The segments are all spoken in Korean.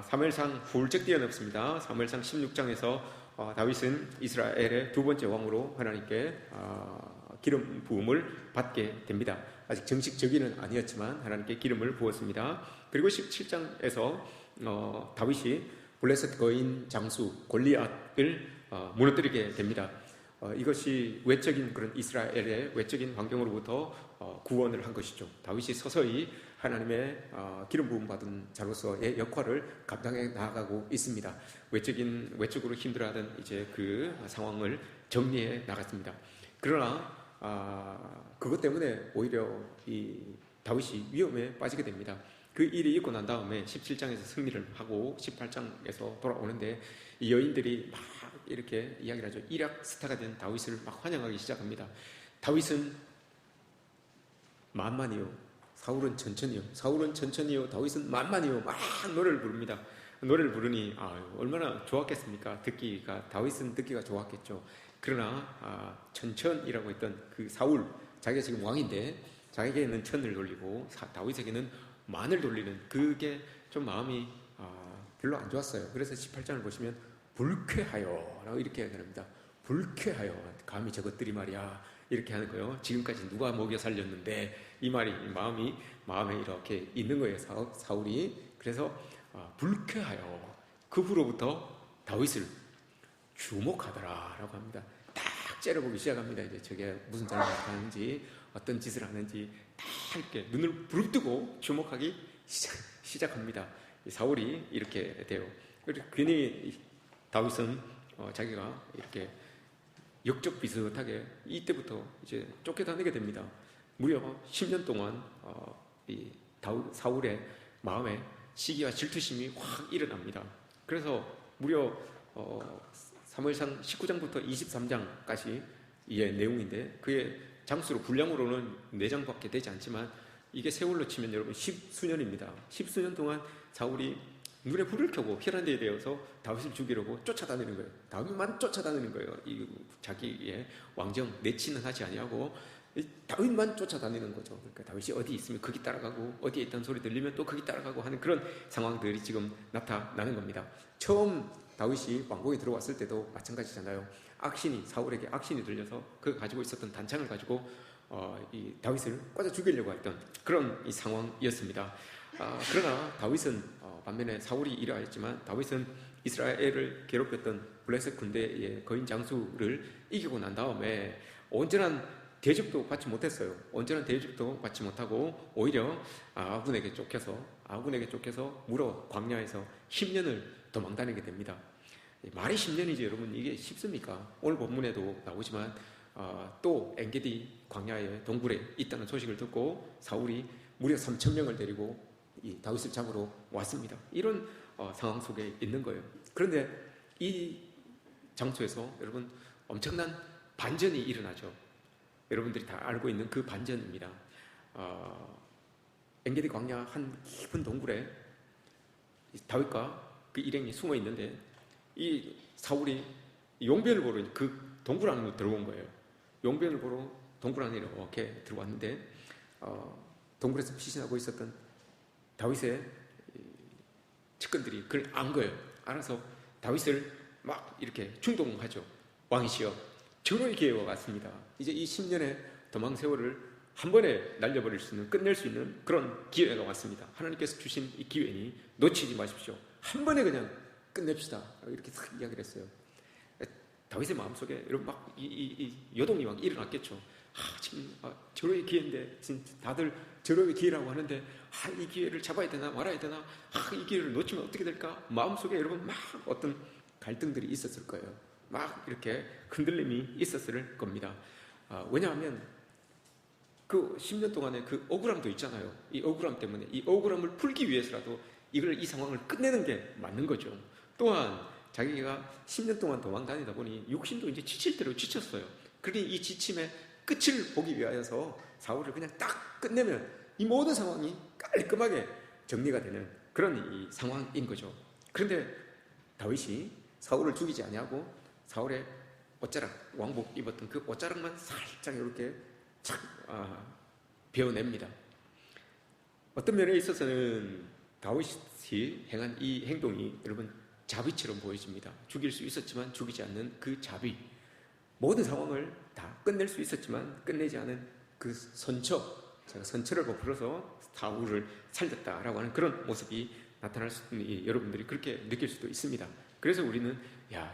사무엘상 훌쩍 뛰어넘습니다. 사무엘상 16장에서 다윗은 이스라엘의 두 번째 왕으로 하나님께 기름 부음을 받게 됩니다. 아직 정식 즉위는 아니었지만 하나님께 기름을 부었습니다. 그리고 17장에서 다윗이 블레셋 거인 장수 골리앗을 무너뜨리게 됩니다. 이것이 외적인 그런 이스라엘의 외적인 환경으로부터 구원을 한 것이죠. 다윗이 서서히 하나님의 기름 부음 받은 자로서의 역할을 감당해 나아가고 있습니다. 외적으로 힘들어하던 이제 그 상황을 정리해 나갔습니다. 그러나 그것 때문에 오히려 이 다윗이 위험에 빠지게 됩니다. 그 일이 있고 난 다음에 17장에서 승리를 하고 18장에서 돌아오는데 이 여인들이 막 이렇게 이야기를 하죠. 이락 스타가 된 다윗을 막 환영하기 시작합니다. 다윗은 만만이요, 사울은 천천히요, 사울은 천천히요, 다윗은 만만이요, 막 노래를 부릅니다. 노래를 부르니 얼마나 좋았겠습니까? 다윗은 듣기가 좋았겠죠. 그러나 천천이라고 했던 그 사울, 자기가 지금 왕인데 자기에게는 천을 돌리고 다윗에게는 만을 돌리는, 그게 좀 마음이 별로 안 좋았어요. 그래서 18장을 보시면 불쾌하여 라고 이렇게 얘기합니다. 불쾌하여, 감히 저것들이 말이야, 이렇게 하는 거예요. 지금까지 누가 먹여 살렸는데, 이 말이 마음에 이렇게 있는 거예요, 사울이. 그래서 불쾌하여 그 후로부터 다윗을 주목하더라 라고 합니다. 딱 째려보기 시작합니다. 이제 저게 무슨 잘못을 하는지, 어떤 짓을 하는지 다 이렇게 눈을 부릅뜨고 주목하기 시작합니다. 사울이 이렇게 돼요. 괜히 다윗은 자기가 이렇게 역적 비슷하게 이때부터 이제 쫓겨다니게 됩니다. 무려 10년 동안 이 사울의 마음에 시기와 질투심이 확 일어납니다. 그래서 무려 사무엘상 19장부터 23장까지 의 내용인데, 그의 장수로 분량으로는 4장밖에 되지 않지만 이게 세월로 치면 여러분 10수년입니다. 10수년 동안 사울이 눈에 불을 켜고 혈안대에 대어서 다윗을 죽이려고 쫓아다니는 거예요. 다윗만 쫓아다니는 거예요. 자기의 왕정 내치는 하지 아니하고 다윗만 쫓아다니는 거죠. 그러니까 다윗이 어디 있으면 거기 따라가고, 어디에 있다는 소리 들리면 또 거기 따라가고 하는 그런 상황들이 지금 나타나는 겁니다. 처음 다윗이 왕궁에 들어왔을 때도 마찬가지잖아요. 사울에게 악신이 들려서 그가 가지고 있었던 단창을 가지고 이 다윗을 꽂아 죽이려고 했던 그런 이 상황이었습니다. 그러나 다윗은 반면에 사울이 이러했지만 다윗은 이스라엘을 괴롭혔던 블레셋 군대의 거인 장수를 이기고 난 다음에 온전한 대접도 받지 못했어요. 온전한 대접도 받지 못하고 오히려 아군에게 쫓겨서 무려 광야에서 10년을 도망다니게 됩니다. 말이 10년이지 여러분, 이게 쉽습니까? 오늘 본문에도 나오지만 또 엔게디 광야의 동굴에 있다는 소식을 듣고 사울이 무려 3,000명을 데리고 이 다윗을 잡으러 왔습니다. 이런 상황 속에 있는 거예요. 그런데 이 장소에서 여러분 엄청난 반전이 일어나죠. 여러분들이 다 알고 있는 그 반전입니다. 엔게디 광야 한 깊은 동굴에 다윗과 그 일행이 숨어 있는데, 이 사울이 용변을 보러 그 동굴 안으로 들어온 거예요. 용변을 보러 동굴 안에 이렇게 들어왔는데 동굴에서 피신하고 있었던 다윗의 측근들이 그걸 안 거예요. 알아서 다윗을 막 이렇게 충동하죠. 왕이시여, 절호의 기회가 왔습니다. 이제 이 10년의 도망 세월을 한 번에 날려버릴 수 있는, 끝낼 수 있는 그런 기회가 왔습니다. 하나님께서 주신 이 기회니 놓치지 마십시오. 한 번에 그냥 끝냅시다. 이렇게 싹 이야기를 했어요. 다윗의 마음속에 여러분 막 이 요동이 막 일어났겠죠. 지금 절호의 기회인데 진짜 다들 절호의 기회라고 하는데 이 기회를 잡아야 되나 말아야 되나, 이 기회를 놓치면 어떻게 될까? 마음속에 여러분 막 어떤 갈등들이 있었을 거예요. 막 이렇게 흔들림이 있었을 겁니다. 왜냐하면 그 10년 동안의 그 억울함도 있잖아요. 이 억울함 때문에 이 억울함을 풀기 위해서라도 이 상황을 끝내는 게 맞는 거죠. 또한 자기가 10년 동안 도망 다니다 보니 육신도 이제 지칠 대로 지쳤어요. 그러니 이 지침의 끝을 보기 위하여서 사울을 그냥 딱 끝내면 이 모든 상황이 깔끔하게 정리가 되는 그런 이 상황인 거죠. 그런데 다윗이 사울을 죽이지 아니하고 사울의 옷자락, 왕복 입었던 그 옷자락만 살짝 이렇게 착 베어냅니다. 어떤 면에 있어서는 다윗이 행한 이 행동이 여러분 자비처럼 보여집니다. 죽일 수 있었지만 죽이지 않는 그 자비, 모든 상황을 다 끝낼 수 있었지만 끝내지 않은 그 선처, 제가 선처를 베풀어서 사울을 살렸다라고 하는 그런 모습이 나타날 수 있는, 여러분들이 그렇게 느낄 수도 있습니다. 그래서 우리는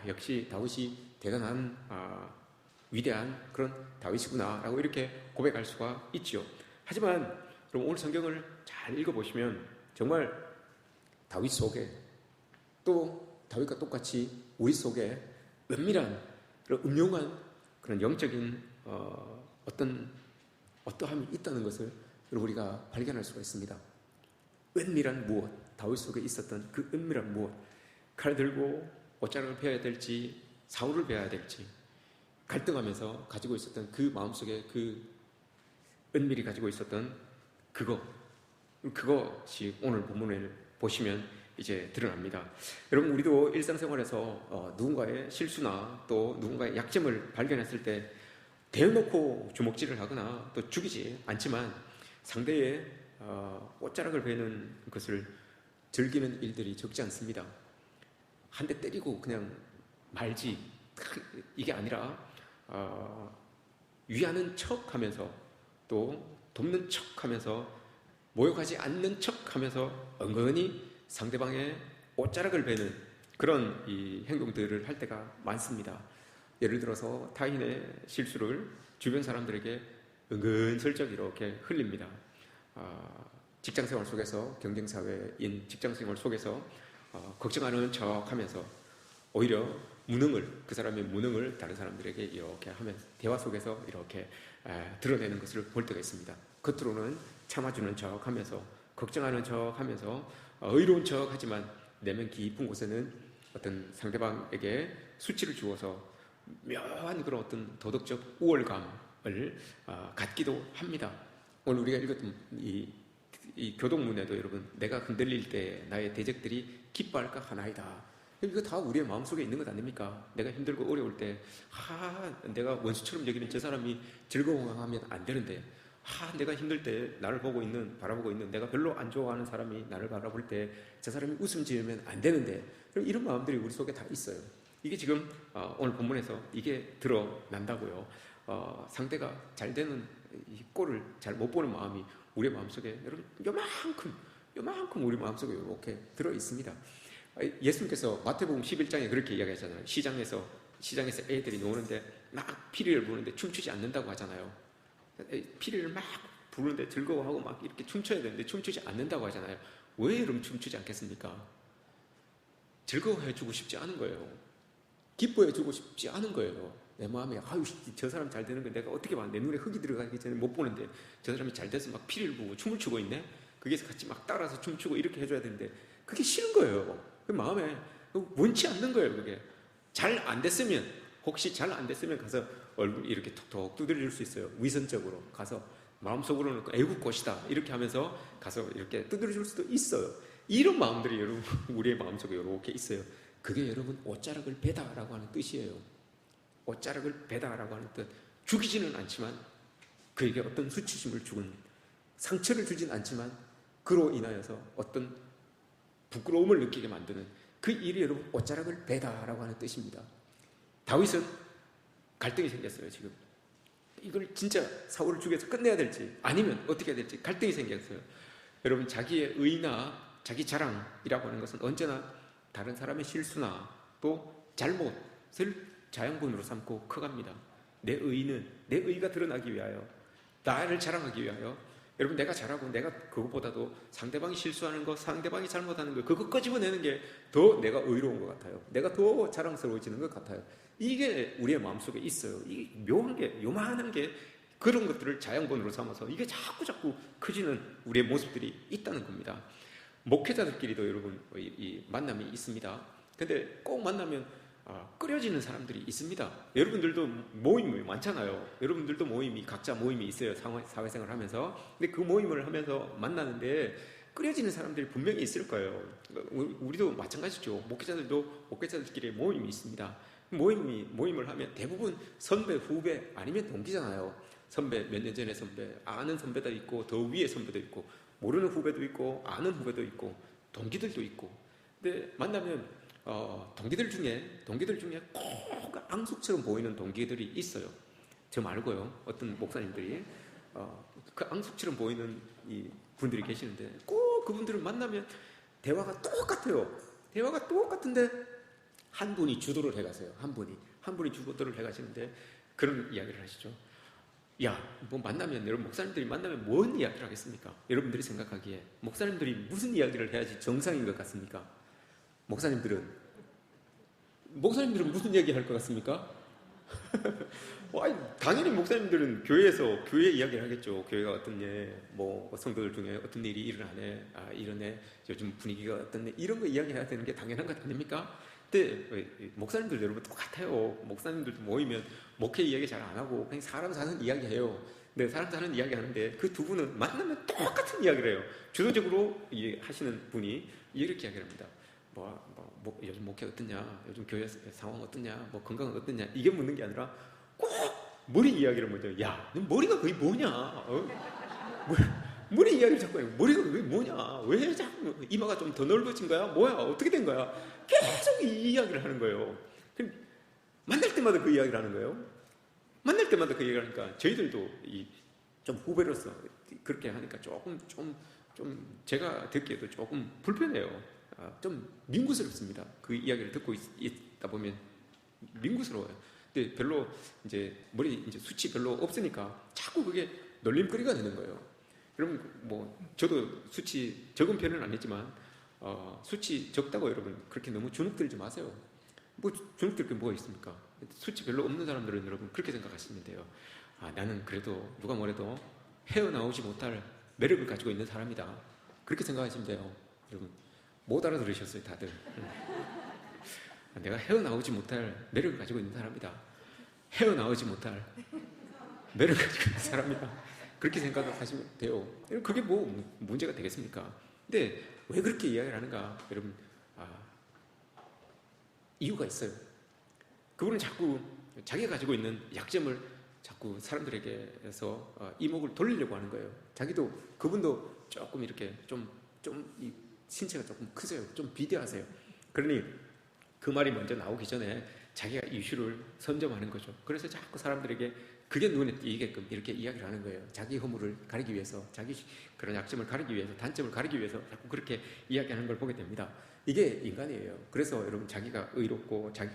역시 다윗이 대단한 위대한 그런 다윗이구나라고 이렇게 고백할 수가 있죠. 하지만 여러분 오늘 성경을 잘 읽어보시면 정말 다윗 속에 또 다윗과 똑같이 우리 속에 은밀한 그런 음흉한 그런 영적인 어떠함이 있다는 것을 우리가 발견할 수가 있습니다. 은밀한 무엇, 다윗 속에 있었던 그 은밀한 무엇, 칼 들고 옷자락을 베어야 될지 사울을 베어야 될지 갈등하면서 가지고 있었던 그 마음속에 그 은밀히 가지고 있었던 그것이 오늘 본문을 보시면 이제 드러납니다. 여러분 우리도 일상생활에서 누군가의 실수나 또 누군가의 약점을 발견했을 때 대놓고 주먹질을 하거나 또 죽이지 않지만 상대의 옷자락을 베는 것을 즐기는 일들이 적지 않습니다. 한 대 때리고 그냥 말지 이게 아니라 위하는 척하면서 또 돕는 척하면서 모욕하지 않는 척하면서 은근히 상대방의 옷자락을 베는 그런 이 행동들을 할 때가 많습니다. 예를 들어서 타인의 실수를 주변 사람들에게 은근슬쩍 이렇게 흘립니다. 직장생활 속에서 경쟁사회인 직장생활 속에서 걱정하는 척하면서 오히려 그 사람의 무능을 다른 사람들에게 이렇게 하면서 대화 속에서 이렇게 드러내는 것을 볼 때가 있습니다. 겉으로는 참아주는 척하면서 걱정하는 척하면서 의로운 척하지만 내면 깊은 곳에는 어떤 상대방에게 수치를 주어서 묘한 그런 어떤 도덕적 우월감을 갖기도 합니다. 오늘 우리가 읽었던 이 교동문에도 여러분 내가 흔들릴 때 나의 대적들이 기뻐할까 하나이다. 이거 다 우리의 마음속에 있는 것 아닙니까? 내가 힘들고 어려울 때 내가 원수처럼 여기는 저 사람이 즐거워하면 안 되는데 내가 힘들 때 나를 바라보고 있는 내가 별로 안 좋아하는 사람이 나를 바라볼 때 저 사람이 웃음 지으면 안 되는데 이런 마음들이 우리 속에 다 있어요. 이게 지금 오늘 본문에서 이게 드러난다고요. 상대가 잘 되는 이 꼴을 잘 못 보는 마음이 우리의 마음속에 여러분 요만큼 우리 마음속에 이렇게 들어 있습니다. 예수님께서 마태복음 11장에 그렇게 이야기하잖아요. 시장에서 애들이 노는데 막 피리를 부는데 춤추지 않는다고 하잖아요. 피리를 막 부르는데 즐거워하고 막 이렇게 춤춰야 되는데 춤추지 않는다고 하잖아요. 왜 여러분 춤추지 않겠습니까? 즐거워해주고 싶지 않은 거예요. 기뻐해주고 싶지 않은 거예요. 내 마음에 저 사람 잘 되는 거 내가 어떻게 봐. 내 눈에 흙이 들어가기 전에 못 보는데 저 사람이 잘 돼서 막 피리를 부고 춤을 추고 있네. 거기서 같이 막 따라서 춤추고 이렇게 해줘야 되는데 그게 싫은 거예요. 그 마음에 원치 않는 거예요. 그게 혹시 잘 안 됐으면 가서 얼굴 이렇게 톡톡 두드릴 수 있어요. 위선적으로 가서 마음속으로는 애국꽃이다 이렇게 하면서 가서 이렇게 두드려줄 수도 있어요. 이런 마음들이 여러분 우리의 마음속에 이렇게 있어요. 그게 여러분 옷자락을 베다라고 하는 뜻이에요. 옷자락을 베다라고 하는 뜻. 죽이지는 않지만 그에게 어떤 수치심을 주는, 상처를 주진 않지만 그로 인하여서 어떤 부끄러움을 느끼게 만드는 그 일이 여러분 옷자락을 베다라고 하는 뜻입니다. 다윗은 갈등이 생겼어요. 지금 이걸 진짜 사울을 죽여서 끝내야 될지 아니면 어떻게 해야 될지 갈등이 생겼어요. 여러분 자기의 의나 자기 자랑이라고 하는 것은 언제나 다른 사람의 실수나 또 잘못을 자양분으로 삼고 커갑니다. 내 의가 드러나기 위하여, 나를 자랑하기 위하여. 여러분 내가 잘하고 내가 그것보다도 상대방이 실수하는 거, 상대방이 잘못하는 거 그거 끄집어내는 게 더 내가 의로운 것 같아요. 내가 더 자랑스러워지는 것 같아요. 이게 우리의 마음속에 있어요. 이게 묘한 게, 요만한 게 그런 것들을 자양분으로 삼아서 이게 자꾸 커지는 우리의 모습들이 있다는 겁니다. 목회자들끼리도 여러분 이 만남이 있습니다. 근데 꼭 만나면 끓여지는 사람들이 있습니다. 여러분들도 모임이 많잖아요. 여러분들도 각자 모임이 있어요. 사회생활을 하면서. 근데 그 모임을 하면서 만나는데 끓여지는 사람들이 분명히 있을 거예요. 우리도 마찬가지죠. 목회자들끼리 모임이 있습니다. 모임을 하면 대부분 선배, 후배 아니면 동기잖아요. 선배, 몇 년 전에 선배, 아는 선배도 있고 더 위의 선배도 있고 모르는 후배도 있고 아는 후배도 있고 동기들도 있고, 근데 만나면 동기들 중에 꼭 앙숙처럼 보이는 동기들이 있어요. 저 말고요. 어떤 목사님들이 그 앙숙처럼 보이는 이 분들이 계시는데 꼭 그분들을 만나면 대화가 똑같아요. 대화가 똑같은데 한 분이 주도를 해가세요. 한 분이 주도를 해가시는데 그런 이야기를 하시죠. 야, 뭐 만나면 여러분 목사님들이 만나면 뭔 이야기를 하겠습니까? 여러분들이 생각하기에 목사님들이 무슨 이야기를 해야지 정상인 것 같습니까? 목사님들은 무슨 이야기 할 것 같습니까? 당연히 목사님들은 교회에서 교회 이야기를 하겠죠. 교회가 어떤 뭐 성도들 중에 어떤 일이 일어나네, 이러네, 요즘 분위기가 어떻네, 이런 거 이야기해야 되는 게 당연한 것 아닙니까? 근데 목사님들 여러분 똑같아요. 목사님들도 모이면 목회 이야기 잘 안 하고 그냥 사람 사는 이야기 해요. 근데 사람 사는 이야기 하는데 그 두 분은 만나면 똑같은 이야기를 해요. 주도적으로 하시는 분이 이렇게 이야기를 합니다. 요즘 목회 어떠냐, 요즘 교회 상황 어떠냐, 뭐 건강은 어떠냐, 이게 묻는 게 아니라 꼭 머리 이야기를 먼저, 야, 너 머리가 그게 뭐냐? 머리 이야기를 자꾸 해요. 머리가 그게 뭐냐? 왜 자꾸 이마가 좀 더 넓어진 거야? 뭐야? 어떻게 된 거야? 계속 이 이야기를 하는 거예요. 만날 때마다 그 이야기를 하는 거예요. 만날 때마다 그 얘기를 하니까 저희들도 좀 후배로서 그렇게 하니까 조금 제가 듣기에도 조금 불편해요. 좀 민구스럽습니다. 그 이야기를 듣고 있다 보면 민구스러워요. 근데 별로 머리 숱이 별로 없으니까 자꾸 그게 놀림거리가 되는 거예요. 여러분 저도 숱이 적은 편은 아니지만 숱이 적다고 여러분 그렇게 너무 주눅들지 마세요. 주눅들 게 뭐가 있습니까? 숱이 별로 없는 사람들은 여러분 그렇게 생각하시면 돼요. 나는 그래도 누가 뭐래도 헤어나오지 못할 매력을 가지고 있는 사람이다. 그렇게 생각하시면 돼요. 여러분 못 알아들으셨어요, 다들. 내가 헤어나오지 못할 매력을 가지고 있는 사람이다. 헤어나오지 못할 매력을 가지고 있는 사람이다. 그렇게 생각하시면 돼요. 그게 뭐 문제가 되겠습니까? 근데 왜 그렇게 이야기를 하는가? 여러분, 이유가 있어요. 그분은 자꾸 자기가 가지고 있는 약점을 자꾸 사람들에게서 이목을 돌리려고 하는 거예요. 그분도 조금 이렇게 이 신체가 조금 크세요. 좀 비대하세요. 그러니 그 말이 먼저 나오기 전에 자기가 이슈를 선점하는 거죠. 그래서 자꾸 사람들에게 그게 눈에 띄게끔 이렇게 이야기를 하는 거예요. 자기 허물을 가리기 위해서, 자기 그런 약점을 가리기 위해서, 단점을 가리기 위해서 자꾸 그렇게 이야기하는 걸 보게 됩니다. 이게 인간이에요. 그래서 여러분 자기가 의롭고 자기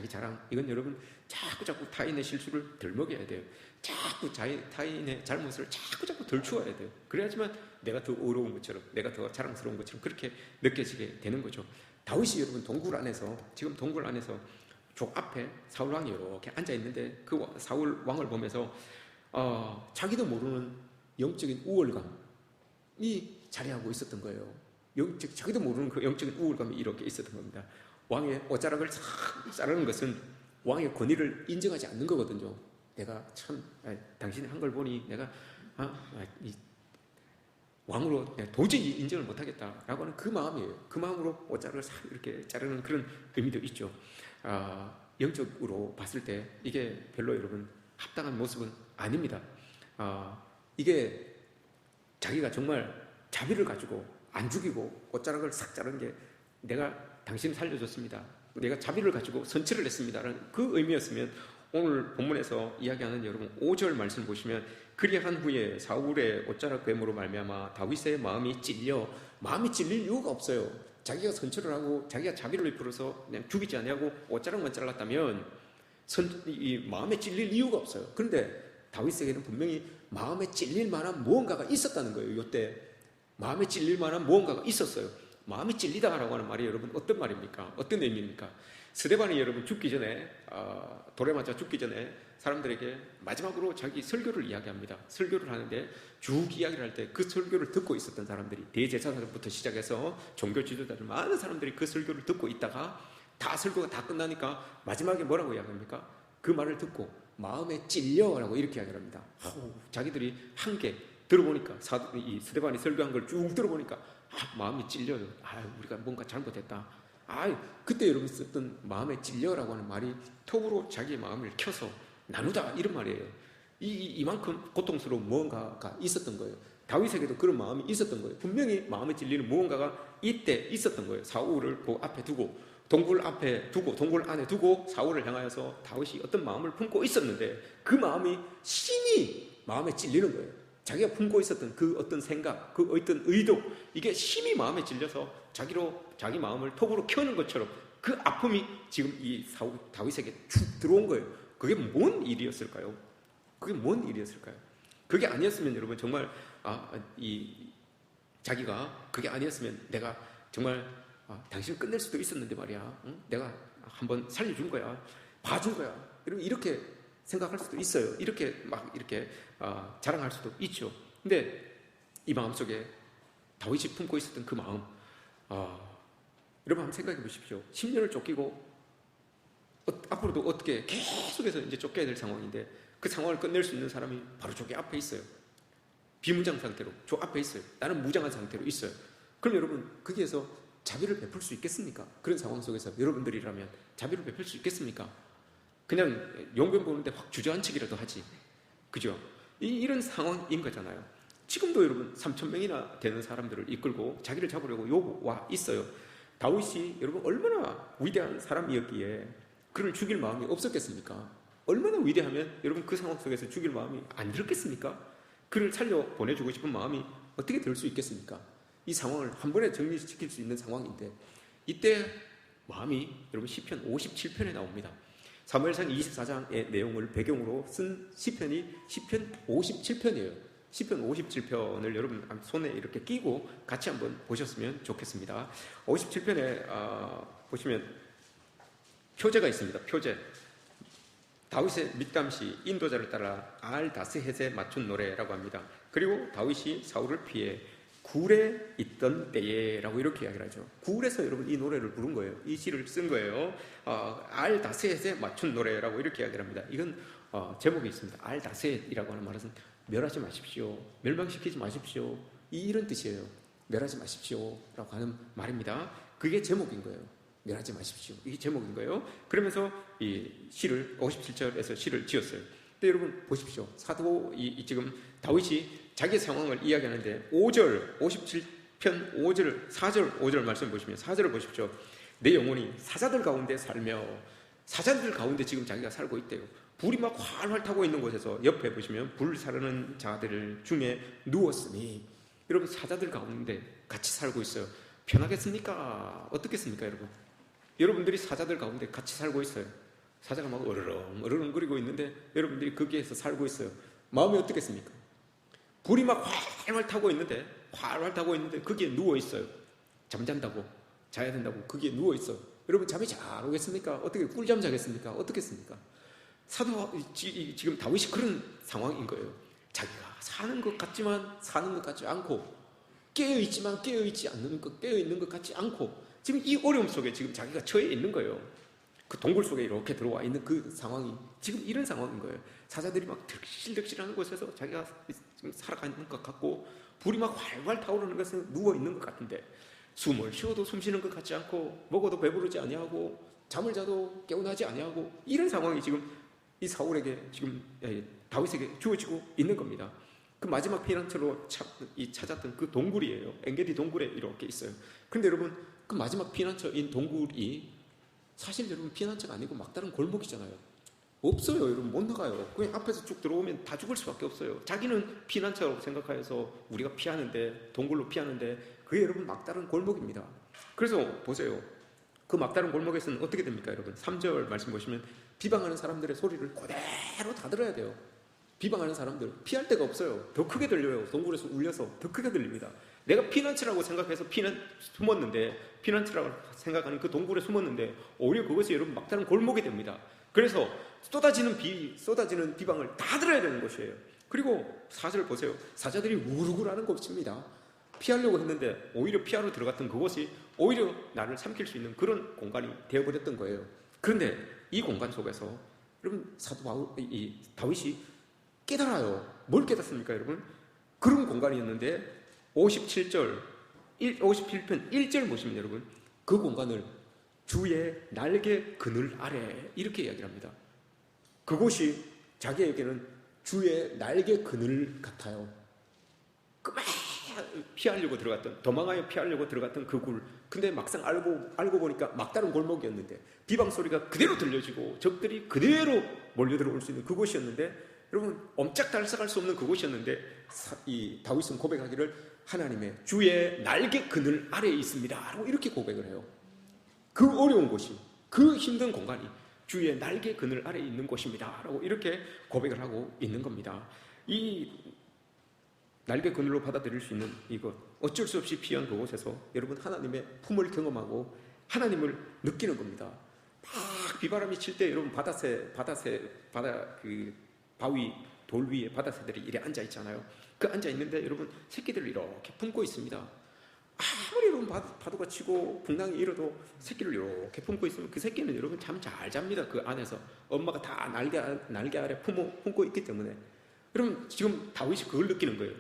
자랑 이건 여러분 자꾸 타인의 실수를 덜먹여야 돼요. 자꾸 타인의 잘못을 자꾸 덜추어야 돼요. 그래야지만 내가 더 의로운 것처럼, 내가 더 자랑스러운 것처럼 그렇게 느껴지게 되는 거죠. 다윗이 여러분 지금 동굴 안에서 족 앞에 사울 왕이 이렇게 앉아 있는데 그 사울 왕을 보면서 자기도 모르는 영적인 우월감이 자리하고 있었던 거예요. 자기도 모르는 그 영적인 우월감이 이렇게 있었던 겁니다. 왕의 옷자락을 싹 자르는 것은 왕의 권위를 인정하지 않는 거거든요. 내가 참 당신이 한 걸 보니 내가 왕으로 내가 도저히 인정을 못하겠다라고 하는 그 마음이에요. 그 마음으로 옷자락을 싹 이렇게 자르는 그런 의미도 있죠. 영적으로 봤을 때 이게 별로 여러분 합당한 모습은 아닙니다. 이게 자기가 정말 자비를 가지고 안 죽이고 옷자락을 싹 자른 게 내가 당신을 살려줬습니다. 내가 자비를 가지고 선처를 했습니다라는 그 의미였으면 오늘 본문에서 이야기하는 여러분 5절 말씀 보시면 그리한 후에 사울의 옷자락 괴물로 말미암아 다윗의 마음이 찔릴 이유가 없어요. 자기가 선처를 하고 자기가 자비를 베풀어서 그냥 죽이지 아니하고 옷자락만 잘랐다면 이 마음에 찔릴 이유가 없어요. 그런데 다윗에게는 분명히 마음에 찔릴 만한 무언가가 있었다는 거예요. 이때 마음에 찔릴 만한 무언가가 있었어요. 마음이 찔리다라고 하는 말이 여러분 어떤 말입니까? 어떤 의미입니까? 스데반이 여러분 죽기 전에 돌에 맞아 죽기 전에 사람들에게 마지막으로 자기 설교를 이야기합니다. 설교를 하는데 쭉 이야기를 할 때 그 설교를 듣고 있었던 사람들이 대제사장부터 시작해서 종교 지도자들 많은 사람들이 그 설교를 듣고 있다가 설교가 다 끝나니까 마지막에 뭐라고 이야기합니까? 그 말을 듣고 마음에 찔려라고 이렇게 이야기합니다. 자기들이 한 개 들어보니까 이 스데반이 설교한 걸 쭉 들어보니까 마음이 찔려요. 우리가 뭔가 잘못했다. 그때 여러분 썼던 마음에 찔려라고 하는 말이 톱으로 자기의 마음을 켜서 나누다 이런 말이에요. 이만큼 고통스러운 무언가가 있었던 거예요. 다윗에게도 그런 마음이 있었던 거예요. 분명히 마음에 찔리는 무언가가 이때 있었던 거예요. 사울을 그 앞에 두고, 동굴 앞에 두고, 동굴 안에 두고 사울을 향하여서 다윗이 어떤 마음을 품고 있었는데, 그 마음이 심히 마음에 찔리는 거예요. 자기가 품고 있었던 그 어떤 생각, 그 어떤 의도, 이게 심히 마음에 찔려서 자기 마음을 톱으로 켜는 것처럼 그 아픔이 지금 이 다윗에게 쭉 들어온 거예요. 그게 뭔 일이었을까요? 그게 뭔 일이었을까요? 그게 아니었으면 여러분 정말 자기가 그게 아니었으면 내가 정말 당신을 끝낼 수도 있었는데 말이야. 응? 내가 한번 살려준 거야. 봐준 거야. 여러분 이렇게 생각할 수도 있어요. 이렇게 자랑할 수도 있죠. 근데 이 마음속에 다윗이 품고 있었던 그 마음, 여러분 한번 생각해 보십시오. 10년을 쫓기고 앞으로도 어떻게 계속해서 이제 쫓겨야 될 상황인데, 그 상황을 끝낼 수 있는 사람이 바로 저기 앞에 있어요. 비무장 상태로 저 앞에 있어요. 나는 무장한 상태로 있어요. 그럼 여러분 거기에서 자비를 베풀 수 있겠습니까? 그런 상황 속에서 여러분들이라면 자비를 베풀 수 있겠습니까? 그냥 용변 보는데 확 주저앉히기라도 하지. 그죠? 이런 상황인 거잖아요. 지금도 여러분 3,000명이나 되는 사람들을 이끌고 자기를 잡으려고 와 있어요. 다윗이 여러분 얼마나 위대한 사람이었기에 그를 죽일 마음이 없었겠습니까? 얼마나 위대하면 여러분 그 상황 속에서 죽일 마음이 안 들었겠습니까? 그를 살려 보내주고 싶은 마음이 어떻게 들 수 있겠습니까? 이 상황을 한 번에 정리시킬 수 있는 상황인데, 이때 마음이 여러분 시편 57편에 나옵니다. 사무엘상 24장의 내용을 배경으로 쓴 시편이 시편 57편이에요. 시편 57편을 여러분 손에 이렇게 끼고 같이 한번 보셨으면 좋겠습니다. 57편에 보시면 표제가 있습니다. 표제. 다윗의 믹담시, 인도자를 따라 알다스헷에 맞춘 노래라고 합니다. 그리고 다윗이 사울을 피해 굴에 있던 때에라고 이렇게 이야기를 하죠. 굴에서 여러분 이 노래를 부른 거예요. 이 시를 쓴 거예요. 알다스헷에 맞춘 노래라고 이렇게 이야기를 합니다. 이건 제목이 있습니다. 알다스헷이라고 하는 말은 멸하지 마십시오, 멸망시키지 마십시오, 이런 뜻이에요. 멸하지 마십시오 라고 하는 말입니다. 그게 제목인 거예요. 멸하지 마십시오, 이게 제목인 거예요. 그러면서 이 시를 57절에서 시를 지었어요. 근데 여러분 보십시오. 지금 다윗이 자기 상황을 이야기하는데 5절, 57편 5절, 4절, 5절 말씀 보시면 4절을 보십시오. 내 영혼이 사자들 가운데 살며, 사자들 가운데 지금 자기가 살고 있대요. 불이 막 활활 타고 있는 곳에서 옆에 보시면 불 사르는 자들 중에 누웠으니, 여러분 사자들 가운데 같이 살고 있어요. 편하겠습니까? 어떻겠습니까 여러분? 여러분들이 사자들 가운데 같이 살고 있어요. 사자가 막 어르렁거리고 있는데 여러분들이 거기에서 살고 있어요. 마음이 어떻겠습니까? 불이 막 활활 타고 있는데 거기에 누워 있어요. 잠잔다고, 자야 된다고 거기에 누워 있어요. 여러분 잠이 잘 오겠습니까? 어떻게 꿀잠 자겠습니까? 어떻겠습니까? 지금 다윗이 그런 상황인 거예요. 자기가 사는 것 같지만 사는 것 같지 않고, 깨어있지만 깨어있는 것 같지 않고, 지금 이 어려움 속에 지금 자기가 처해 있는 거예요. 그 동굴 속에 이렇게 들어와 있는 그 상황이 지금 이런 상황인 거예요. 사자들이 막 득실득실하는 곳에서 자기가 지금 살아가는 것 같고, 불이 막 활활 타오르는 것에 누워 있는 것 같은데, 숨을 쉬어도 숨 쉬는 것 같지 않고, 먹어도 배부르지 아니하고, 잠을 자도 개운하지 아니하고, 이런 상황이 지금 이 사울에게 지금 다윗에게 주어지고 있는 겁니다. 그 마지막 피난처로 찾았던 그 동굴이에요. 엔게디 동굴에 이렇게 있어요. 그런데 여러분 그 마지막 피난처인 동굴이 사실 여러분 피난처가 아니고 막다른 골목이잖아요. 없어요. 여러분 못 나가요. 그냥 앞에서 쭉 들어오면 다 죽을 수밖에 없어요. 자기는 피난처라고 생각해서 우리가 피하는데, 동굴로 피하는데, 그게 여러분 막다른 골목입니다. 그래서 보세요. 그 막다른 골목에서는 어떻게 됩니까 여러분? 3절 말씀 보시면 비방하는 사람들의 소리를 그대로 다 들어야 돼요. 비방하는 사람들 피할 데가 없어요. 더 크게 들려요. 동굴에서 울려서 더 크게 들립니다. 내가 피난처라고 생각해서 숨었는데, 피난처라고 생각하는 그 동굴에 숨었는데 오히려 그것이 여러분 막다른 골목이 됩니다. 그래서 쏟아지는 비방을 다 들어야 되는 것이에요. 그리고 4절 보세요. 사자들이 우르르하는 곳입니다. 피하려고 했는데 오히려 피하러 들어갔던 그곳이 오히려 나를 삼킬 수 있는 그런 공간이 되어버렸던 거예요. 그런데 이 공간 속에서 여러분 다윗이 깨달아요. 뭘 깨닫습니까 여러분? 그런 공간이었는데 57편 1절 보시면 여러분 그 공간을 주의 날개 그늘 아래 이렇게 이야기를 합니다. 그곳이 자기에게는 주의 날개 그늘 같아요. 피하려고 들어갔던, 도망하여 피하려고 들어갔던 그 굴. 근데 막상 알고 보니까 막다른 골목이었는데 비방 소리가 그대로 들려지고 적들이 그대로 몰려들어올 수 있는 그곳이었는데, 여러분 옴짝달싹할 수 없는 그곳이었는데 이 다윗은 고백하기를 하나님의 주의 날개 그늘 아래에 있습니다 라고 이렇게 고백을 해요. 그 어려운 곳이, 그 힘든 공간이 주의 날개 그늘 아래에 있는 곳입니다 라고 이렇게 고백을 하고 있는 겁니다. 이 날개 그늘로 받아들일 수 있는 이것, 어쩔 수 없이 피한 그곳에서 여러분 하나님의 품을 경험하고 하나님을 느끼는 겁니다. 막 비바람이 칠 때 여러분 바다 그 바위 돌 위에 바다새들이 이래 앉아 있잖아요. 그 앉아 있는데 여러분 새끼들을 이렇게 품고 있습니다. 아무리 여러분 파도가 치고 풍랑이 일어도 새끼를 이렇게 품고 있으면 그 새끼는 여러분 잠 잘 잡니다. 그 안에서 엄마가 다 날개 아래 품고 있기 때문에. 여러분 지금 다윗이 그걸 느끼는 거예요.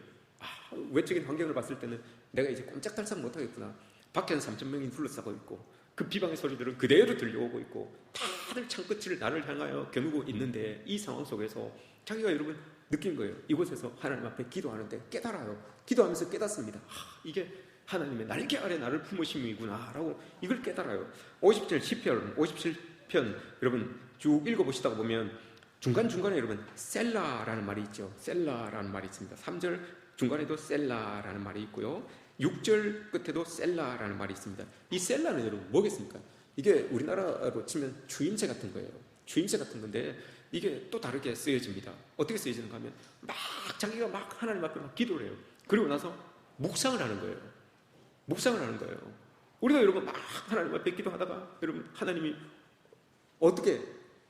외적인 환경을 봤을 때는 내가 이제 꼼짝달싹 못하겠구나. 밖에는 3,000명이 둘러싸고 있고 그 비방의 소리들은 그대로 들려오고 있고 다들 창끝을 나를 향하여 겨누고 있는데, 이 상황 속에서 자기가 여러분 느낀 거예요. 이곳에서 하나님 앞에 기도하는데 깨달아요. 기도하면서 깨닫습니다. 이게 하나님의 날개 아래 나를 품으심이구나 라고 이걸 깨달아요. 50절 시편 57편 여러분 쭉 읽어보시다가 보면 중간중간에 여러분 셀라라는 말이 있죠. 셀라라는 말이 있습니다. 3절 중간에도 셀라라는 말이 있고요. 6절 끝에도 셀라라는 말이 있습니다. 이 셀라는 여러분 뭐겠습니까? 이게 우리나라로 치면 추임새 같은 거예요. 추임새 같은 건데 이게 또 다르게 쓰여집니다. 어떻게 쓰여지는가 하면 자기가 막 하나님 앞에 막 기도를 해요. 그리고 나서 묵상을 하는 거예요. 묵상을 하는 거예요. 우리가 여러분 막 하나님 앞에 기도하다가 여러분 하나님이 어떻게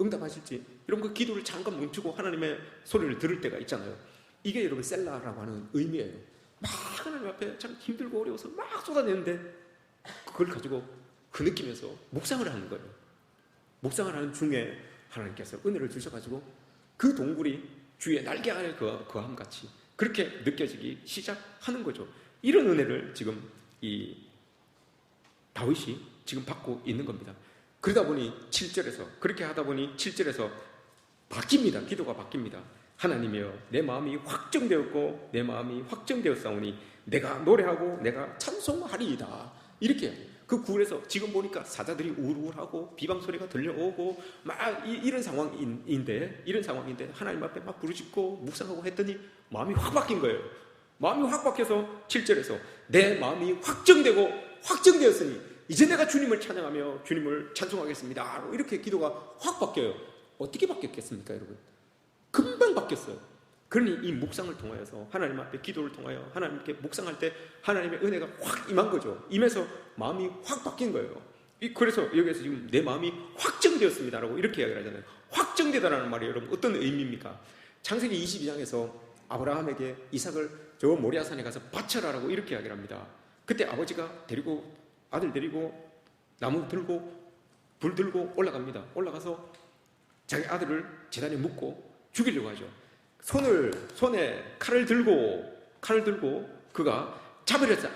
응답하실지 여러분 그 기도를 잠깐 멈추고 하나님의 소리를 들을 때가 있잖아요. 이게 여러분 셀라라고 하는 의미예요. 막 하나님 앞에 참 힘들고 어려워서 막 쏟아내는데 그걸 가지고 그 느끼면서 묵상을 하는 거예요. 묵상을 하는 중에 하나님께서 은혜를 주셔가지고 그 동굴이 주의 날개 아래 거함같이 그렇게 느껴지기 시작하는 거죠. 이런 은혜를 지금 이 다윗이 지금 받고 있는 겁니다. 그러다 보니 7절에서 그렇게 하다 보니 7절에서 바뀝니다. 기도가 바뀝니다. 하나님이여 내 마음이 확정되었고 내 마음이 확정되었사오니 내가 노래하고 내가 찬송하리이다. 이렇게 그 굴에서 지금 보니까 사자들이 우울하고 비방 소리가 들려오고 막 이런 상황인데 하나님 앞에 막 부르짖고 묵상하고 했더니 마음이 확 바뀐 거예요. 마음이 확 바뀌어서 7절에서 내 마음이 확정되었으니 이제 내가 주님을 찬양하며 주님을 찬송하겠습니다. 이렇게 기도가 확 바뀌어요. 어떻게 바뀌었겠습니까, 여러분? 금방 바뀌었어요. 그러니 이 묵상을 통하여서 하나님 앞에 기도를 통하여 하나님께 묵상할 때 하나님의 은혜가 확 임한 거죠. 임해서 마음이 확 바뀐 거예요. 그래서 여기에서 지금 내 마음이 확정되었습니다라고 이렇게 이야기를 하잖아요. 확정되다라는 말이 여러분 어떤 의미입니까? 창세기 22장에서 아브라함에게 이삭을 저 모리아산에 가서 바쳐라라고 이렇게 이야기를 합니다. 그때 아버지가 아들 데리고 나무 들고 불 들고 올라갑니다. 올라가서 자기 아들을 제단에 묻고 죽이려고 하죠. 손에 칼을 들고 그가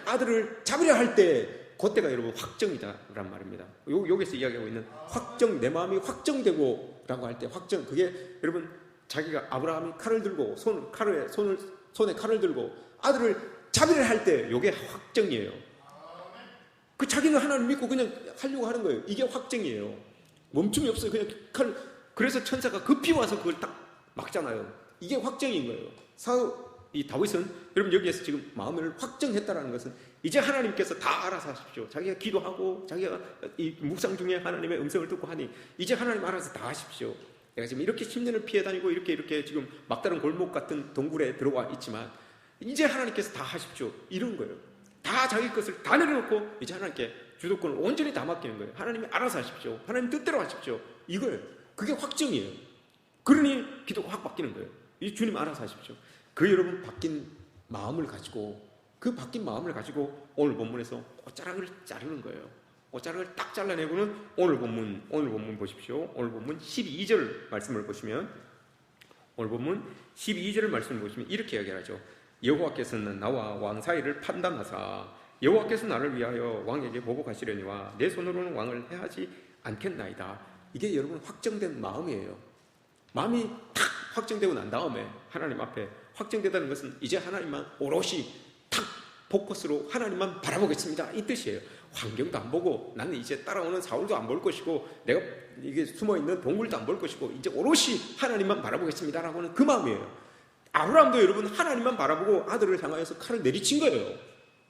아들을 잡으려 할 때 그때가 여러분 확정이다라는 말입니다. 여기서 이야기하고 있는 확정, 내 마음이 확정되고 라고 할 때 확정, 그게 여러분 자기가 아브라함이 칼을 들고 손에 칼을 들고 아들을 잡으려 할 때 이게 확정이에요. 그 자기는 하나님 믿고 그냥 하려고 하는 거예요. 이게 확정이에요. 멈춤이 없어요. 그냥 그래서 천사가 급히 와서 그걸 딱 막잖아요. 이게 확정인 거예요. 이 다윗은 여러분 여기에서 지금 마음을 확정했다라는 것은 이제 하나님께서 다 알아서 하십시오. 자기가 기도하고 자기가 이 묵상 중에 하나님의 음성을 듣고 하니 이제 하나님 알아서 다 하십시오. 내가 지금 이렇게 10년을 피해 다니고 이렇게 지금 막다른 골목 같은 동굴에 들어와 있지만 이제 하나님께서 다 하십시오. 이런 거예요. 다 자기 것을 다 내려놓고 이제 하나님께 주도권을 온전히 다 맡기는 거예요. 하나님이 알아서 하십시오. 하나님 뜻대로 하십시오. 이거예요. 그게 확정이에요. 그러니 기도가 확 바뀌는 거예요. 이 주님 알아서 하십시오. 그 여러분 바뀐 마음을 가지고 오늘 본문에서 옷자락을 자르는 거예요. 옷자락을 딱 잘라내고는 오늘 본문 보십시오. 오늘 본문 12절 말씀을 보시면 이렇게 이야기하죠. 여호와께서는 나와 왕 사이를 판단하사 여호와께서 나를 위하여 왕에게 보복하시려니와 내 손으로는 왕을 해하지 않겠나이다. 이게 여러분 확정된 마음이에요. 마음이 탁 확정되고 난 다음에 하나님 앞에 확정되다는 것은 이제 하나님만 오롯이 탁 포커스로 하나님만 바라보겠습니다, 이 뜻이에요. 환경도 안 보고 나는 이제 따라오는 사울도 안 볼 것이고 내가 이게 숨어있는 동물도 안 볼 것이고 이제 오롯이 하나님만 바라보겠습니다 라고 하는 그 마음이에요. 아브라함도 여러분 하나님만 바라보고 아들을 향하여서 칼을 내리친 거예요.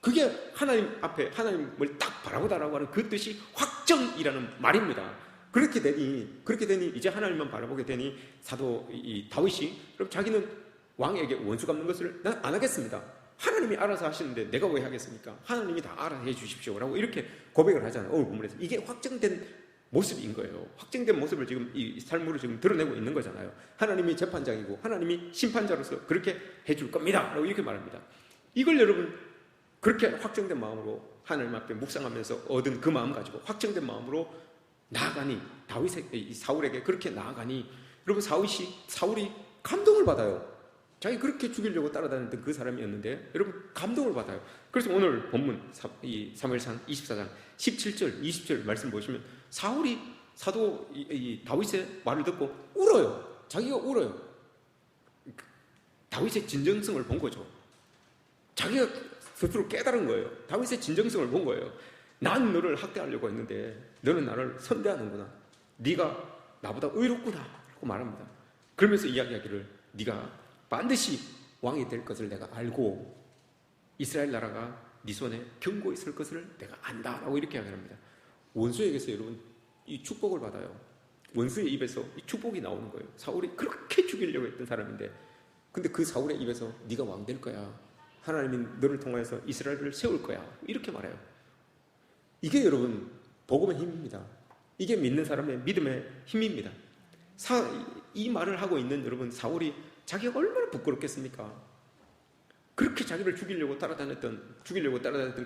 그게 하나님 앞에 하나님을 딱 바라보다라고 하는 그 뜻이 확정이라는 말입니다. 그렇게 되니 이제 하나님만 바라보게 되니 사도 이 다윗이 그럼 자기는 왕에게 원수 갚는 것을 난 안 하겠습니다. 하나님이 알아서 하시는데 내가 왜 하겠습니까? 하나님이 다 알아서 해 주십시오 라고 이렇게 고백을 하잖아요. 오늘 본문에서 이게 확정된 모습인 거예요. 확정된 모습을 지금 이 삶으로 지금 드러내고 있는 거잖아요. 하나님이 재판장이고 하나님이 심판자로서 그렇게 해줄 겁니다 라고 이렇게 말합니다. 이걸 여러분 그렇게 확정된 마음으로 하나님 앞에 묵상하면서 얻은 그 마음 가지고 확정된 마음으로 나아가니 다윗의 사울에게 그렇게 나아가니 여러분 사울이 감동을 받아요. 자기 그렇게 죽이려고 따라다녔던 그 사람이었는데 여러분 감동을 받아요. 그래서 오늘 본문 이 사무엘상 24장 17절 20절 말씀 보시면 사울이 사도 다윗의 말을 듣고 울어요. 자기가 울어요. 다윗의 진정성을 본 거죠. 자기가 스스로 깨달은 거예요. 다윗의 진정성을 본 거예요. 난 너를 학대하려고 했는데 너는 나를 선대하는구나. 네가 나보다 의롭구나 라고 말합니다. 그러면서 이야기하기를 네가 반드시 왕이 될 것을 내가 알고 이스라엘 나라가 네 손에 견고 있을 것을 내가 안다 라고 이렇게 이야기합니다. 원수에게서 여러분 이 축복을 받아요. 원수의 입에서 이 축복이 나오는 거예요. 사울이 그렇게 죽이려고 했던 사람인데 근데 그 사울의 입에서 네가 왕 될 거야. 하나님이 너를 통해서 이스라엘을 세울 거야. 이렇게 말해요. 이게 여러분 복음의 힘입니다. 이게 믿는 사람의 믿음의 힘입니다. 이 말을 하고 있는 여러분 사울이 자기가 얼마나 부끄럽겠습니까? 그렇게 자기를 죽이려고 따라다녔던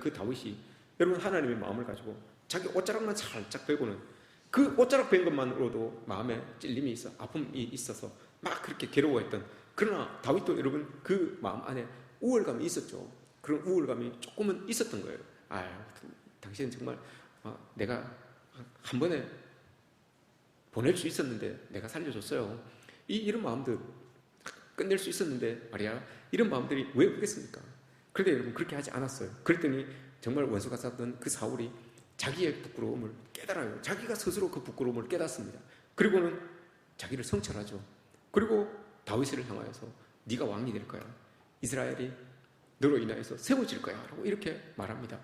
그 다윗이 여러분 하나님의 마음을 가지고 자기 옷자락만 살짝 베고는 그 옷자락 벤 것만으로도 마음에 찔림이 있어 아픔이 있어서 막 그렇게 괴로워했던 그러나 다윗도 여러분 그 마음 안에 우월감이 있었죠. 그런 우월감이 조금은 있었던 거예요. 당신은 정말 내가 한 번에 보낼 수 있었는데 내가 살려줬어요. 이런 마음들 끝낼 수 있었는데 말이야 이런 마음들이 왜 없겠습니까? 그런데 여러분 그렇게 하지 않았어요. 그랬더니 정말 원수가 쌓던 그 사울이 자기의 부끄러움을 깨달아요. 자기가 스스로 그 부끄러움을 깨닫습니다. 그리고는 자기를 성찰하죠. 그리고 다윗을 향하여서 네가 왕이 될 거야. 이스라엘이 너로 인하여서 세워질 거야 라고 이렇게 말합니다.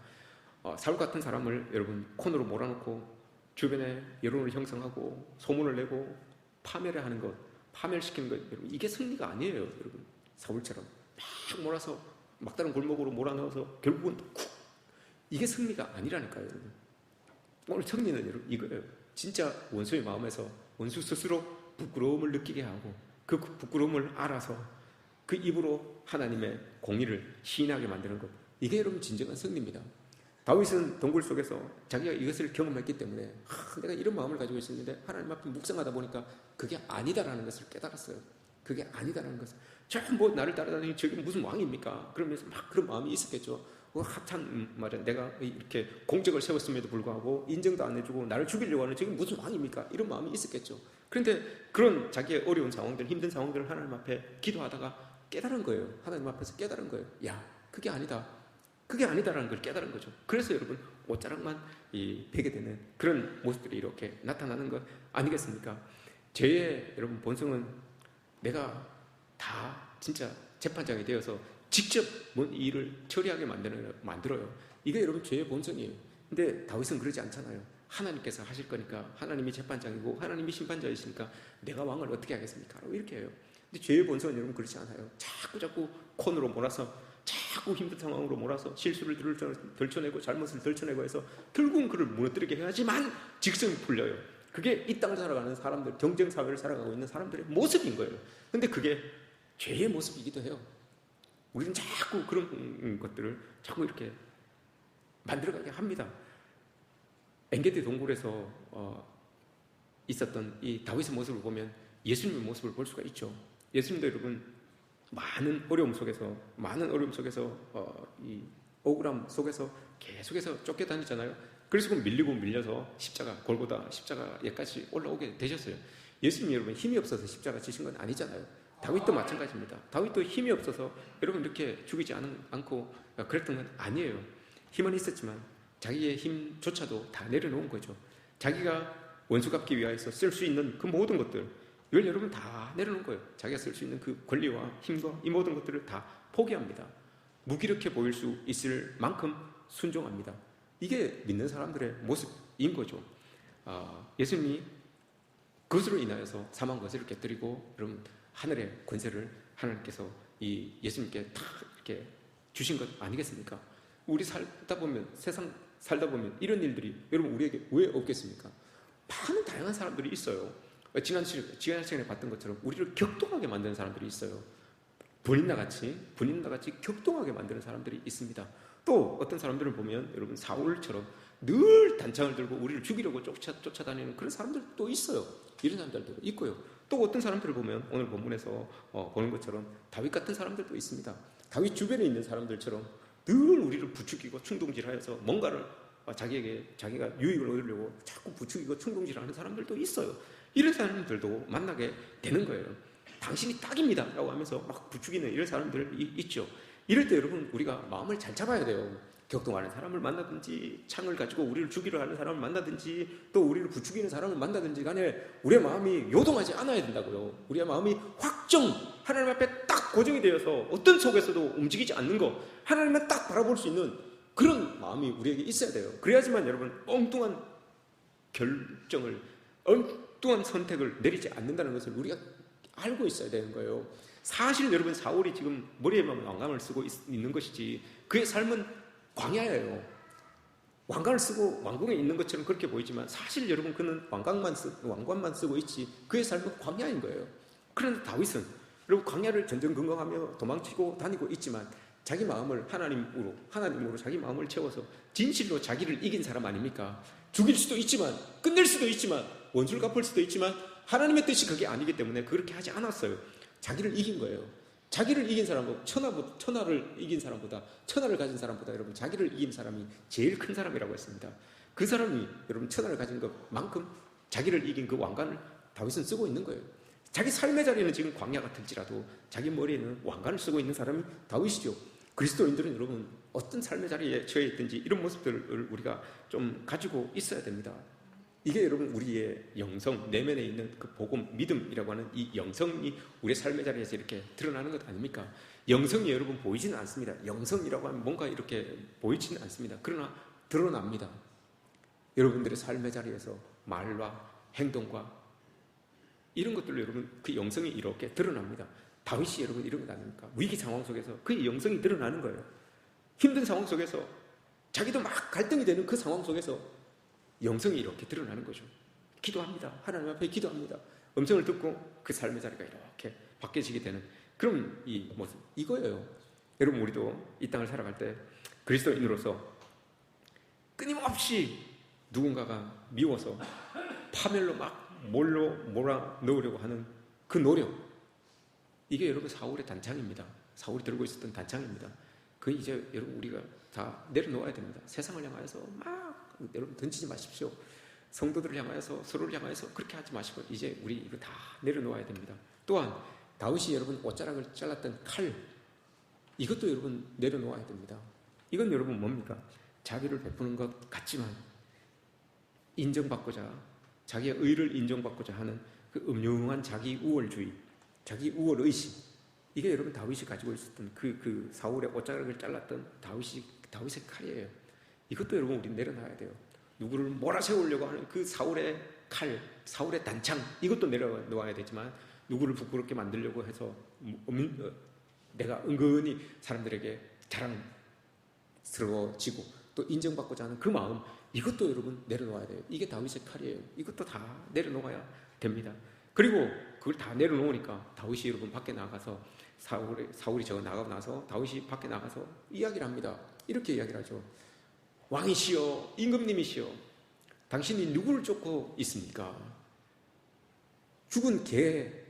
사울 같은 사람을 여러분 코너로 몰아놓고 주변에 여론을 형성하고 소문을 내고 파멸을 하는 것, 파멸시키는 것, 여러분 이게 승리가 아니에요. 여러분 사울처럼 막 몰아서 막다른 골목으로 몰아넣어서 결국은 쿡 이게 승리가 아니라니까요. 여러분 오늘 승리는 여러분 이거예요. 진짜 원수의 마음에서 원수 스스로 부끄러움을 느끼게 하고 그 부끄러움을 알아서 그 입으로 하나님의 공의를 시인하게 만드는 것, 이게 여러분 진정한 승리입니다. 다윗은 동굴 속에서 자기가 이것을 경험했기 때문에 내가 이런 마음을 가지고 있었는데 하나님 앞에 묵상하다 보니까 그게 아니다라는 것을 깨달았어요. 그게 아니다라는 것을 전부 나를 따라다니는 저게 무슨 왕입니까? 그러면서 막 그런 마음이 있었겠죠. 하찮은 말은 내가 이렇게 공적을 세웠음에도 불구하고 인정도 안 해주고 나를 죽이려고 하는 저게 무슨 왕입니까? 이런 마음이 있었겠죠. 그런데 그런 자기의 어려운 상황들, 힘든 상황들을 하나님 앞에 기도하다가 깨달은 거예요. 하나님 앞에서 깨달은 거예요. 야, 그게 아니다. 그게 아니다라는 걸 깨달은 거죠. 그래서 여러분 옷자락만 베게 되는 그런 모습들이 이렇게 나타나는 것 아니겠습니까? 죄의 여러분 본성은 내가 다 진짜 재판장이 되어서 직접 뭔 일을 처리하게 만들어요. 이게 여러분 죄의 본성이에요. 근데 다윗은 그러지 않잖아요. 하나님께서 하실 거니까 하나님이 재판장이고 하나님이 심판자이시니까 내가 왕을 어떻게 하겠습니까? 이렇게 해요. 근데 죄의 본성은 여러분 그렇지 않아요. 자꾸 코너로 몰아서 자꾸 힘든 상황으로 몰아서 실수를 덜쳐내고 잘못을 덜쳐내고 해서 결국은 그를 무너뜨리게 해야지만 직성이 풀려요. 그게 이 땅을 살아가는 사람들, 경쟁사회를 살아가고 있는 사람들의 모습인 거예요. 근데 그게 죄의 모습이기도 해요. 우리는 자꾸 그런 것들을 자꾸 이렇게 만들어가게 합니다. 엔게디 동굴에서 있었던 이 다윗의 모습을 보면 예수님의 모습을 볼 수가 있죠. 예수님도 여러분 많은 어려움 속에서 이 억울함 속에서 계속해서 쫓겨다니잖아요. 그래서 밀리고 밀려서 골고다 십자가에까지 올라오게 되셨어요. 예수님 여러분 힘이 없어서 십자가 지신 건 아니잖아요. 다윗도 마찬가지입니다. 다윗도 힘이 없어서 여러분 이렇게 죽이지 않고 그랬던 건 아니에요. 힘은 있었지만 자기의 힘조차도 다 내려놓은 거죠. 자기가 원수 갚기 위하여서 쓸 수 있는 그 모든 것들, 이걸 여러분 다 내려놓은 거예요. 자기가 쓸 수 있는 그 권리와 힘과 이 모든 것들을 다 포기합니다. 무기력해 보일 수 있을 만큼 순종합니다. 이게 믿는 사람들의 모습인 거죠. 예수님이 그것으로 인하여서 사망 것을 깨뜨리고 여러분 하늘의 권세를 하나님께서 이 예수님께 다 이렇게 주신 것 아니겠습니까? 우리 살다 보면, 세상 살다 보면 이런 일들이 여러분 우리에게 왜 없겠습니까? 많은 다양한 사람들이 있어요. 지난 시간에 봤던 것처럼 우리를 격동하게 만드는 사람들이 있어요. 본인과 같이 격동하게 만드는 사람들이 있습니다. 또 어떤 사람들을 보면 여러분 사울처럼 늘 단창을 들고 우리를 죽이려고 쫓아다니는 그런 사람들도 있어요. 이런 사람들도 있고요. 또 어떤 사람들을 보면 오늘 본문에서 보는 것처럼 다윗 같은 사람들도 있습니다. 다윗 주변에 있는 사람들처럼 늘 우리를 부추기고 충동질하여서 뭔가를 자기가 유익을 얻으려고 자꾸 부추기고 충동질하는 사람들도 있어요. 이런 사람들도 만나게 되는 거예요. 당신이 딱입니다 라고 하면서 막 부추기는 이런 사람들이 있죠. 이럴 때 여러분 우리가 마음을 잘 잡아야 돼요. 격동하는 사람을 만나든지 창을 가지고 우리를 죽이려 하는 사람을 만나든지 또 우리를 부추기는 사람을 만나든지 간에 우리의 마음이 요동하지 않아야 된다고요. 우리의 마음이 하나님 앞에 딱 고정이 되어서 어떤 속에서도 움직이지 않는 거, 하나님만 딱 바라볼 수 있는 그런 마음이 우리에게 있어야 돼요. 그래야지만 여러분 엉뚱한 결정을, 엉뚱한 선택을 내리지 않는다는 것을 우리가 알고 있어야 되는 거예요. 사실 여러분 사울이 지금 머리에만 왕관을 쓰고 있는 것이지 그의 삶은 광야예요. 왕관을 쓰고 왕궁에 있는 것처럼 그렇게 보이지만 사실 여러분 그는 왕관만 쓰고 있지 그의 삶은 광야인 거예요. 그런데 다윗은 여러분 광야를 전전긍긍하며 도망치고 다니고 있지만 자기 마음을 하나님으로 자기 마음을 채워서 진실로 자기를 이긴 사람 아닙니까? 죽일 수도 있지만, 끝낼 수도 있지만, 원수를 갚을 수도 있지만 하나님의 뜻이 그게 아니기 때문에 그렇게 하지 않았어요. 자기를 이긴 거예요. 자기를 이긴 사람은 천하를 이긴 사람보다, 천하를 가진 사람보다 여러분 자기를 이긴 사람이 제일 큰 사람이라고 했습니다. 그 사람이 여러분 천하를 가진 것만큼 자기를 이긴 그 왕관을 다윗은 쓰고 있는 거예요. 자기 삶의 자리는 지금 광야 같을지라도 자기 머리에는 왕관을 쓰고 있는 사람이 다윗이죠. 그리스도인들은 여러분 어떤 삶의 자리에 처해 있든지 이런 모습들을 우리가 좀 가지고 있어야 됩니다. 이게 여러분 우리의 영성, 내면에 있는 그 복음, 믿음이라고 하는 이 영성이 우리의 삶의 자리에서 이렇게 드러나는 것 아닙니까? 영성이 여러분 보이지는 않습니다. 영성이라고 하면 뭔가 이렇게 보이지는 않습니다. 그러나 드러납니다. 여러분들의 삶의 자리에서 말과 행동과 이런 것들로 여러분 그 영성이 이렇게 드러납니다. 다윗이 여러분 이런 것 아닙니까? 위기 상황 속에서 그의 영성이 드러나는 거예요. 힘든 상황 속에서 자기도 막 갈등이 되는 그 상황 속에서 영성이 이렇게 드러나는 거죠. 기도합니다. 하나님 앞에 기도합니다. 음성을 듣고 그 삶의 자리가 이렇게 바뀌어지게 되는 그런 이 모습, 이거예요. 여러분 우리도 이 땅을 살아갈 때 그리스도인으로서 끊임없이 누군가가 미워서 파멸로 막 몰아 넣으려고 하는 그 노력, 이게 여러분 사울의 단창입니다. 사울이 들고 있었던 단창입니다. 그 이제 여러분 우리가 다 내려놓아야 됩니다. 세상을 향하여서 막 여러분 던지지 마십시오. 성도들을 향하여서 서로를 향하여서 그렇게 하지 마시고 이제 우리 이거 다 내려놓아야 됩니다. 또한 다윗이 여러분 옷자락을 잘랐던 칼, 이것도 여러분 내려놓아야 됩니다. 이건 여러분 뭡니까? 자비를 베푸는 것 같지만 인정받고자, 자기의 의를 인정받고자 하는 그 음흉한 자기 우월주의, 자기 우월의식, 이게 여러분 다윗이 가지고 있었던 그 사울의 옷자락을 잘랐던 다윗의 칼이에요. 이것도 여러분 우리 내려놔야 돼요. 누구를 몰아세우려고 하는 그 사울의 칼, 사울의 단창, 이것도 내려놓아야 되지만 누구를 부끄럽게 만들려고 해서 내가 은근히 사람들에게 자랑스러워지고 또 인정받고자 하는 그 마음, 이것도 여러분 내려놓아야 돼요. 이게 다윗의 칼이에요. 이것도 다 내려놓아야 됩니다. 그리고 그걸 다 내려놓으니까 다윗이 여러분 밖에 나가서 사울이 저거 나가고 나서 다윗이 밖에 나가서 이야기를 합니다. 이렇게 이야기를 하죠. 왕이시여, 임금님이시여, 당신이 누구를 쫓고 있습니까? 죽은 개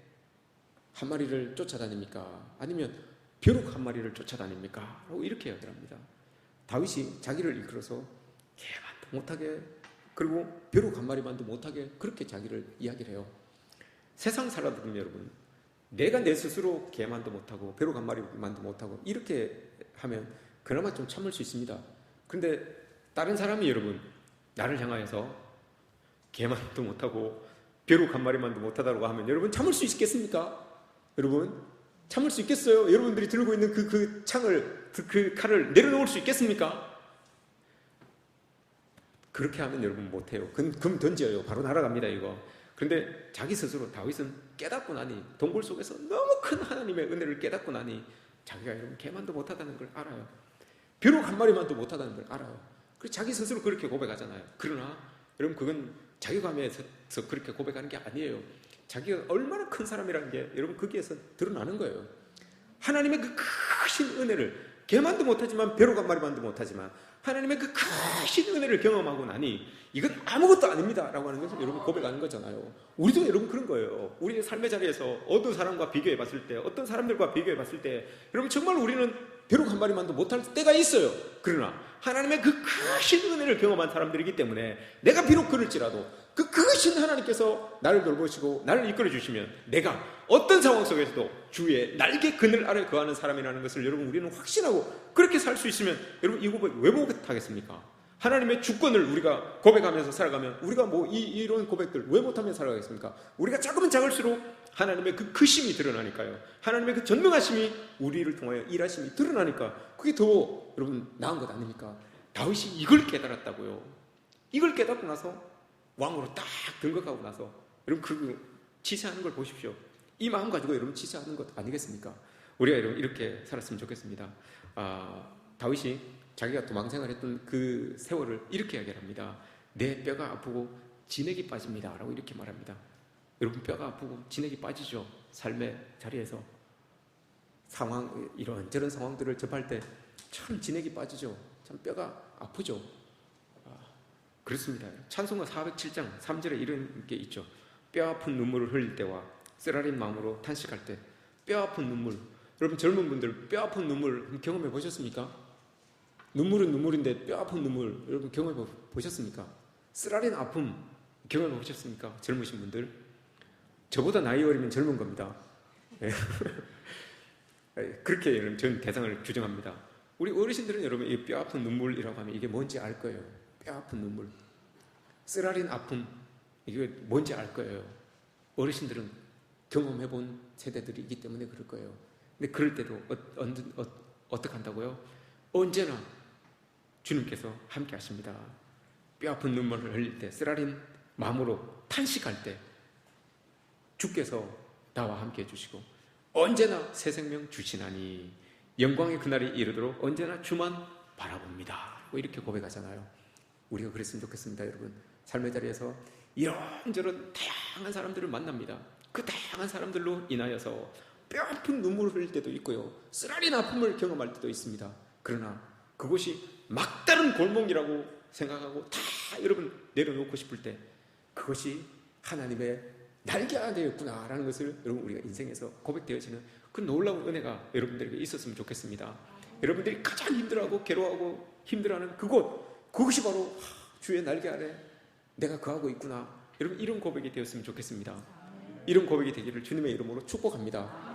한 마리를 쫓아다닙니까? 아니면 벼룩 한 마리를 쫓아다닙니까? 라고 이렇게 이야기를 합니다. 다윗이 자기를 이끌어서 개만도 못하게, 그리고 벼룩 한 마리만도 못하게 그렇게 자기를 이야기를 해요. 세상 살아보면 여러분 내가 내 스스로 개만도 못하고 벼룩 한 마리만도 못하고 이렇게 하면 그나마 좀 참을 수 있습니다. 그런데 다른 사람이 여러분 나를 향하여서 개만도 못하고 벼룩 한 마리만도 못하다고 하면 여러분 참을 수 있겠습니까? 여러분 참을 수 있겠어요? 여러분들이 들고 있는 그 창을 그 칼을 내려놓을 수 있겠습니까? 그렇게 하면 여러분 못해요. 금 던져요. 바로 날아갑니다 이거. 그런데 자기 스스로 다윗은 깨닫고 나니 동굴 속에서 너무 큰 하나님의 은혜를 깨닫고 나니 자기가 여러분 개만도 못하다는 걸 알아요. 벼룩 한 마리만도 못하다는 걸 알아요. 그래서 자기 스스로 그렇게 고백하잖아요. 그러나 여러분 그건 자기감에서 그렇게 고백하는 게 아니에요. 자기가 얼마나 큰 사람이라는 게 여러분 거기에서 드러나는 거예요. 하나님의 그 크신 은혜를 개만도 못하지만 벼룩 한 마리만도 못하지만 하나님의 그 크신 은혜를 경험하고 나니 이건 아무것도 아닙니다 라고 하는 것을 여러분 고백하는 거잖아요. 우리도 여러분 그런 거예요. 우리의 삶의 자리에서 어떤 사람과 비교해 봤을 때 어떤 사람들과 비교해 봤을 때 여러분 정말 우리는 벼룩 한 마리만도 못할 때가 있어요. 그러나 하나님의 그 크신 은혜를 경험한 사람들이기 때문에 내가 비록 그럴지라도 그 크신 하나님께서 나를 돌보시고 나를 이끌어 주시면 내가 어떤 상황 속에서도 주의 날개 그늘 아래 거하는 사람이라는 것을 여러분 우리는 확신하고 그렇게 살 수 있으면 여러분 이 고백 왜 못하겠습니까? 하나님의 주권을 우리가 고백하면서 살아가면 우리가 뭐 이런 고백들 왜 못하면 살아가겠습니까? 우리가 작으면 작을수록 하나님의 그 크심이 드러나니까요. 하나님의 그 전능하심이 우리를 통하여 일하심이 드러나니까 그게 더 여러분 나은 것 아닙니까? 다윗이 이걸 깨달았다고요. 이걸 깨닫고 나서 왕으로 딱 등극하고 나서 여러분 그 치세하는 걸 보십시오. 이 마음 가지고 여러분 치세하는 것 아니겠습니까? 우리가 여러분 이렇게 살았으면 좋겠습니다. 다윗이 자기가 도망생활 했던 그 세월을 이렇게 이야기합니다. 내 뼈가 아프고 진액이 빠집니다 라고 이렇게 말합니다. 여러분 뼈가 아프고 진액이 빠지죠. 삶의 자리에서 이런저런 상황들을 접할 때 참 진액이 빠지죠. 참 뼈가 아프죠. 그렇습니다. 찬송가 407장 3절에 이런 게 있죠. 뼈 아픈 눈물을 흘릴 때와 쓰라린 마음으로 탄식할 때. 뼈 아픈 눈물. 여러분 젊은 분들 뼈 아픈 눈물 경험해 보셨습니까? 눈물은 눈물인데 뼈 아픈 눈물 여러분 경험해 보셨습니까? 쓰라린 아픔 경험해 보셨습니까? 젊으신 분들. 저보다 나이 어리면 젊은 겁니다. 그렇게 여러분 전 대상을 규정합니다. 우리 어르신들은 여러분 이 뼈 아픈 눈물이라고 하면 이게 뭔지 알 거예요. 뼈 아픈 눈물, 쓰라린 아픔, 이게 뭔지 알 거예요. 어르신들은 경험해본 세대들이기 때문에 그럴 거예요. 근데 그럴 때도 어떻게 한다고요? 언제나 주님께서 함께 하십니다. 뼈 아픈 눈물을 흘릴 때, 쓰라린 마음으로 탄식할 때 주께서 나와 함께 해주시고 언제나 새 생명 주시나니 영광의 그날이 이르도록 언제나 주만 바라봅니다. 이렇게 고백하잖아요. 우리가 그랬으면 좋겠습니다. 여러분 삶의 자리에서 이런저런 다양한 사람들을 만납니다. 그 다양한 사람들로 인하여서 뼈아픈 눈물을 흘릴 때도 있고요, 쓰라린 아픔을 경험할 때도 있습니다. 그러나 그것이 막다른 골목이라고 생각하고 다 여러분 내려놓고 싶을 때 그것이 하나님의 날개 아래였구나라는 것을 여러분 우리가 인생에서 고백되어지는 그 놀라운 은혜가 여러분들에게 있었으면 좋겠습니다. 여러분들이 가장 힘들어하고 괴로워하고 힘들어하는 그것이 바로 주의 날개 아래 내가 거하고 있구나. 여러분 이런 고백이 되었으면 좋겠습니다. 이런 고백이 되기를 주님의 이름으로 축복합니다.